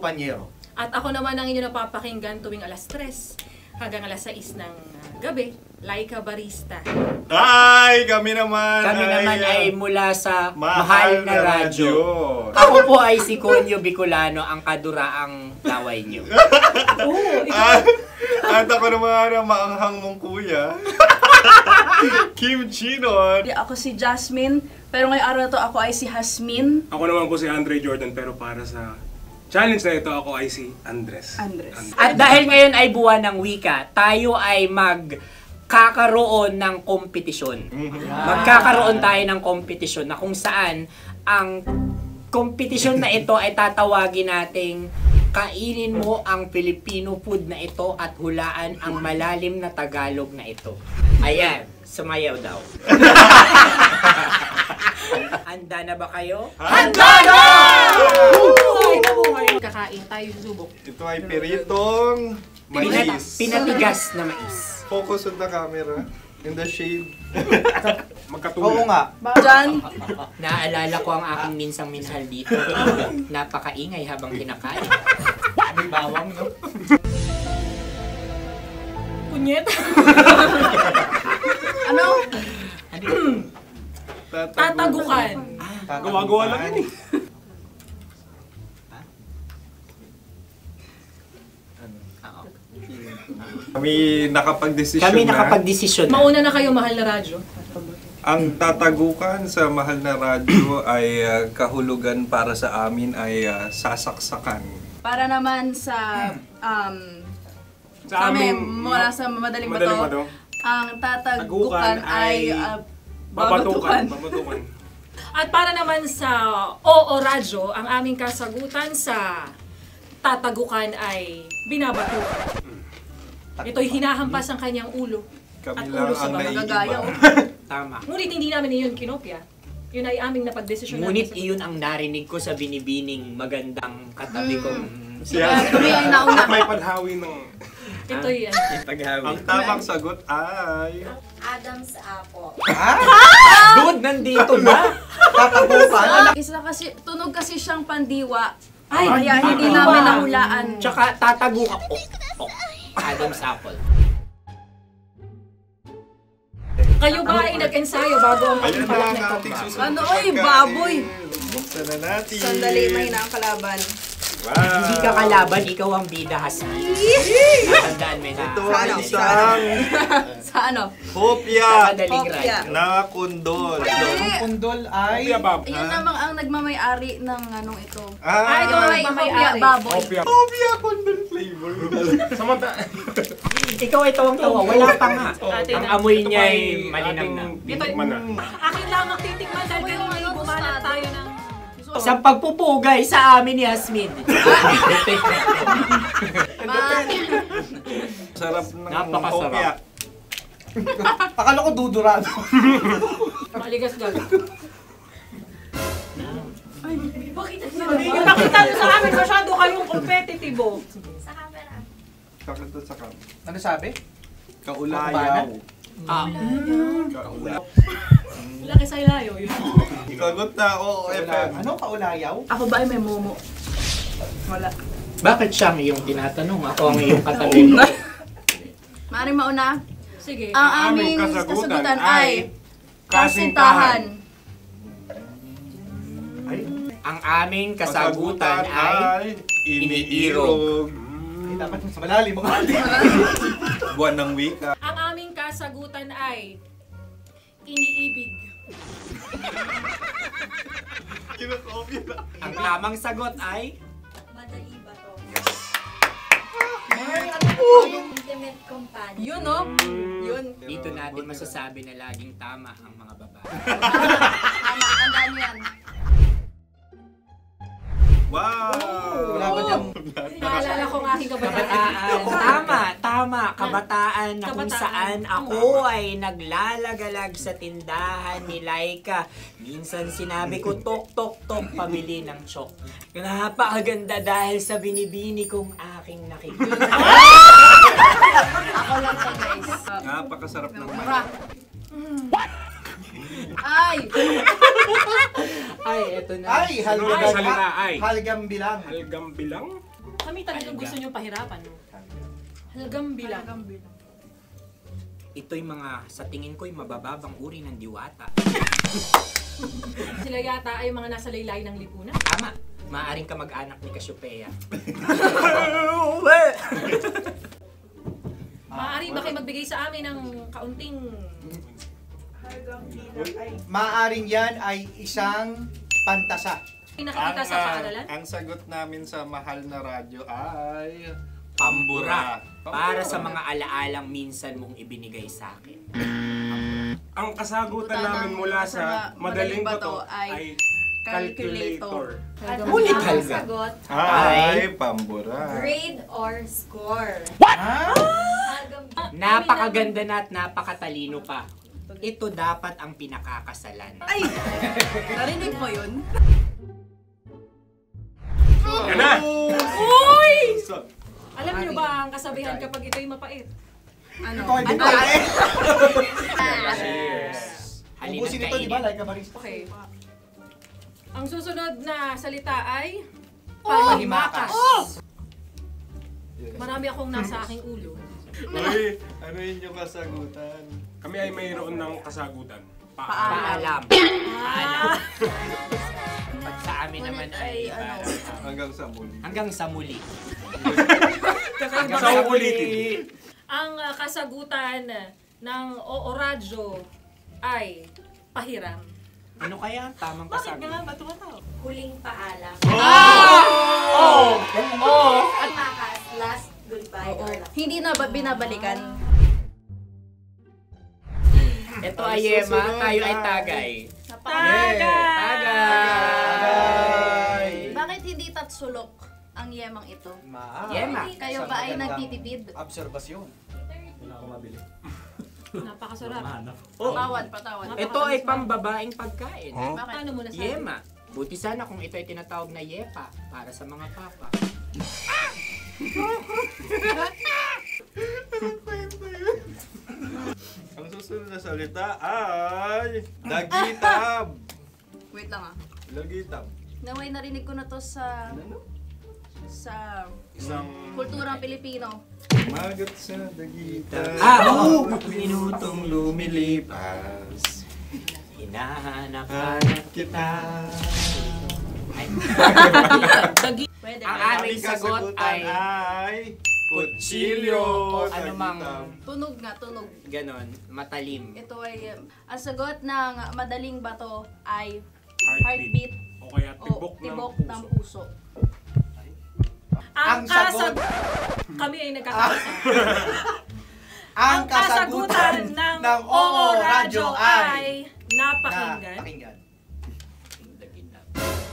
Panyero. At ako naman ang inyo napapakinggan tuwing alas 3 hanggang alas 6 ng gabi, Laika Barista. Ay, kami naman ay mula sa Mahal na Radyo. Ako po ay si Conyo Bicolano, ang kaduraang laway niyo. At ako naman ang maanghang mong kuya. Kim Chinon. Ako si Jasmine, pero ngayong araw na to ako ay si Hasmin. Ako naman po si Andre Jordan, pero para sa challenge na ito, ako ay si Andres. At dahil ngayon ay buwan ng wika, tayo ay magkakaroon ng kompetisyon. Magkakaroon tayo ng kompetisyon na kung saan ang kompetisyon na ito ay tatawagin nating kainin mo ang Filipino food na ito at hulaan ang malalim na Tagalog na ito. Ayan, sumayaw daw. Handa na ba kayo? Handa na! Kakain tayo, subok. Ito ay piritong mais. Pinatigas na mais. Focus on the camera. In the shade. Magkatulad. Oo nga. Diyan, Naalala ko ang aking minsang minahal dito. Napakaingay habang kinakain. May bawang, no? Punyet. ano? Tatagukan. Gawa-gawa lang yun eh. Kami nakapag-desisyon na. Mauna na kayo, Mahal na Radyo. Ang tatagukan sa Mahal na Radyo ay kahulugan para sa amin ay sasaksakan. Para naman sa Sa amin, amin, mula sa madaling bato, ang tatagukan ay babatukan. Babatukan. At para naman sa Oo Radyo, ang aming kasagutan sa tatagukan ay binabatukan. Ito'y hinahampas ang kanyang ulo. Kami At lang ulo sa ang mga naiiba. gagayaw. Tama. Ngunit hindi namin iyon kinopya. Yun ay aming napagdesisyon Ngunit namin. iyon ang narinig ko sa binibining magandang katabi kong Kami ang nauna. May paghawi ng... Ito'y paghawi. Ang tamang sagot ay... Adam's apple. Dude, nandito ba? Tatagukan. Isa kasi, tunog kasi siyang pandiwa. Ay, Kaya hindi pandiwa. namin nahulaan. Tsaka tatagukan. Adam's apple. kayo ba ay nag-ensayo bago ang Ayun pagpapalat na na ang ito? ating susunod Ano, na oy, pagkain. baboy! Buksan na natin. Sandali, mahina ang kalaban. Wow. Hindi ka kalaban, ikaw ang bida, Hasmin. Natandaan mo na. Ito Sa ang ano? isang Sa ano? hopya Madaling Hopya. right. na kundol. Ang pundol ay... Opia Bob. Yun namang ang nagmamay-ari ng anong ito. Ah, Ito ay nagmamay-ari. baboy. Opia. hopya kundol flavor. Samanta. Ikaw ay tawang-tawa, wala pa nga. Atin Ang na. amoy niya ay malinam na. Titikman na. Akin lamang titikman dahil kayo ay bumanat tayo ng... Sa pagpupugay sa amin ni Hasmin. Sarap ng Napakasarap. hopya. Akala ko dudurado. Maligas gal. Ipakita nyo sa amin masyado kayong competitive. Sa camera. Kakanta sa kam. Ano sabi? Kaulayaw. Laki sa ilayo yun. Sagot na OFM. Ano? Kaulayaw? Ako ba ay may momo? Wala. Bakit siya ang iyong tinatanong? Ako ang iyong katabi. Maaaring mauna. Sige. Ang aming kasagutan kasagutan ay ay kasintahan. Ang aming kasagutan ay iniirog. Ay, dapat mas malalim mga Buwan ng wika. Ang aming kasagutan ay iniibig. Kinakopya na. ang tamang sagot ay Madali ba to? Ay, Intimate companion. Yun, no? Yun. dito natin masasabi na laging tama ang mga babae. Tama, tandaan nyo yan. Wow! Wala ba dyan? Naalala ko ang aking kabataan. Kabataan. Tama. Kabataan na kung Kabataan. saan ako ay naglalagalag sa tindahan ni Laika. Minsan sinabi ko, tok, tok, tok, pamili ng chok. Napakaganda dahil sa binibini kong aking nakikita. Ako lang siya, guys. Napakasarap ng Mura. Ay! Ay, eto na. Ay, Ano ang salita ay? halgam bilang. Halgam bilang? kami talagang gusto niyong pahirapan. No? Halagang bilang. Ito'y mga, sa tingin ko'y mabababang uri ng diwata. Sila yata ay mga nasa laylay ng lipunan. Tama, maaaring ka mag-anak ni Cassiopeia. Maaari ba kayo magbigay sa amin ng kaunting... Maaring yan ay isang pantasa. Nakikita sa paaralan? Ang sagot namin sa mahal na radyo ay... Pambura. Para sa mga alaalang minsan mong ibinigay sa akin. Ang kasagutan namin mula sa madaling bato ay calculator. Ulit, Ang Helga. sagot, Ay, pambura. grade or score. Halagang Napakaganda na at napakatalino pa. Ito dapat ang pinakakasalan. Ay! Narinig mo yun? Yan na! Uy! Alam niyo ba ang kasabihan kapag ito'y mapait? Ano? Ikaw ay Ano? bigay. Halina't Ubusin ito, di ba? kainin. Like a barista. Okay. Ang susunod na salita ay... Pahimakas. Marami akong nasa aking ulo. Uy, ano yun yung kasagutan? Kami ay mayroon ng kasagutan. Paalam. Ah! At sa amin naman ay ano? Hanggang sa muli. hanggang sa muli. Sa ulitin. Ang kasagutan ng Oo Radyo ay pahiram. Ano kaya ang tamang kasagutan? huling paalam. Oh! Himakas, last goodbye or last. Hindi na ba binabalikan? Ito ay Yema, tayo ay Tagay. Tagay! Bakit hindi tatsulok ang yemang ito? Yema. Kayo ba ay nagtitipid? Obserbasyon. Napakasarap. Patawad. Ito ay pambabaeng pagkain. Bakit? Paano mo nasabi? Yema. Buti sana kung ito ay tinatawag na yepa para sa mga papa. Ang susunod na salita ay... Dagitab! Wait lang ah. Dagitab. Naway narinig ko na to sa Isang... kulturang Pilipino. Magat sa dagitab. Oo! Minutong lumilipas. Hinahanap Kita. Pwede. Ang ba? aming sagot ay kutsilyo. o anumang Tunog nga, tunog. ganon, matalim. Ito ay, ang sagot ng madaling bato ay Heartbeat. heartbeat O kaya o tibok tibok ng ng puso. puso. Ang Ang sagot- Kami ay nagkakaisa. Ang kasagutan ng Oo Radyo ay... napakinggan. Napakinggan.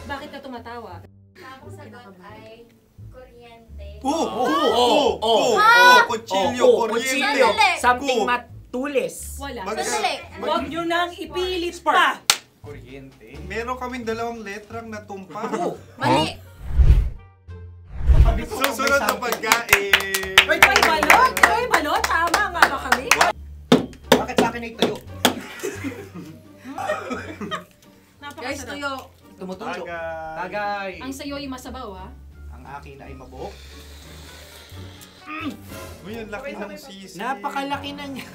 Bakit ka tumatawa? Ang sagot ay kuryente. Kutsilyo, kuryente. Sandali. Something Ku. matulis. Wala. Sandali. Huwag nyo nang ipilit pa. Kuryente. Meron kaming dalawang letrang natumpa. Mali. Susunod na pagkain. Wait, may balot? May balot? Tama nga ba kami? Bakit sa akin ay tuyo? Guys, Napakasarap. tuyo. Tumutulo. Tagay. Tagay. Ang sayo ay masabaw, ha? Ang akin ay mabuhok. Uy, ang laki ng sisi. Napakalaki na niya.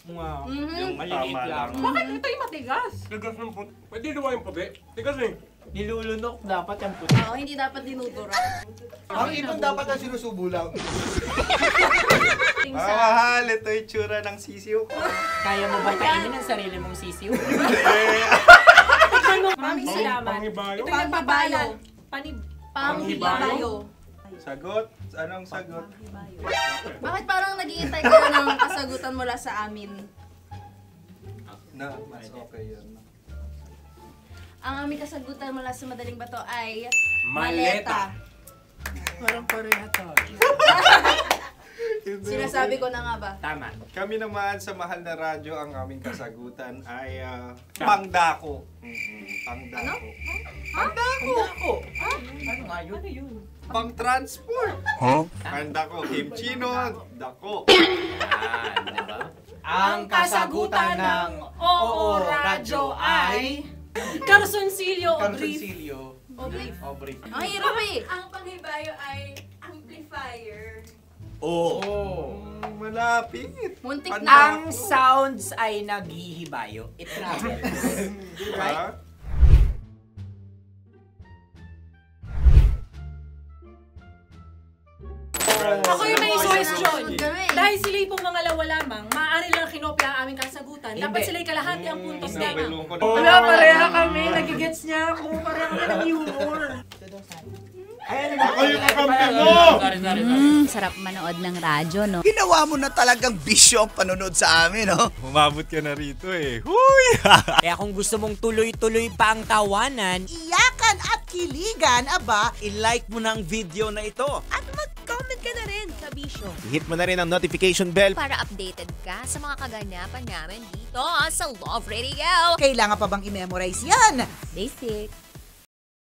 Wow. Yung maliliit Tama lang. lang. Bakit ito'y matigas? Tigas ng puti. Pwede luwa yung puti. Tigas eh. Nilulunok dapat yung puti. Oo, hindi dapat dinudura. Ang ibon dapat ang sinusubo lang. Mahal, ito yung tsura ng sisiw ko. Kaya mo ba kainin ang sarili mong sisiw? Maraming salamat. Panghibayo. Ito yung nagpapalan. Panghibayo. Sagot? Anong sagot? Bakit parang naghihintay kayo ng kasagutan mula sa amin? Na, mas okay yun. Ang aming kasagutan mula sa madaling bato ay Maleta. Parang pareha tayo. Sinasabi ko na nga ba? Tama. Kami naman sa mahal na radyo, ang aming kasagutan ay pangdako. Pangdako. Pangdako! Ano nga yun? Ano yun? Pang-transport. Pangdako, kimchino, dako. Yan, diba? Ang kasagutan ng Oo Radyo ay... Carsoncillo o brief? Carsoncillo. O brief. O brief. Ang hirap eh. Ang panghibayo ay amplifier. Malapit. Muntik na. Ang sounds ay naghihibayo. It travels. Right? Ako yung may question. Sunod kami. Dahil sila pong mga lawa lamang, maaari lang kinopya ang aming kasagutan. Dapat Hindi. sila'y kalahati ang puntos Sabay lamang. lungko na. Wala, pareha kami. Nagigets niya ako. Pareha kami ng humor. Ako yung kakampi mo! Sarap manood ng radyo, no? Ginawa mo na talagang bisyo ang panonood sa amin, no? Umabot ka na rito eh. Huy! Kaya kung gusto mong tuloy-tuloy pa ang tawanan, Iyakan at kiligan, aba, i-like mo na ang video na ito. At mag-comment ka na rin, kabisyo. Hit mo na rin ang notification bell. Para updated ka sa mga kaganapan namin dito sa Love Radio. Kailangan pa bang i-memorize yan? Basic.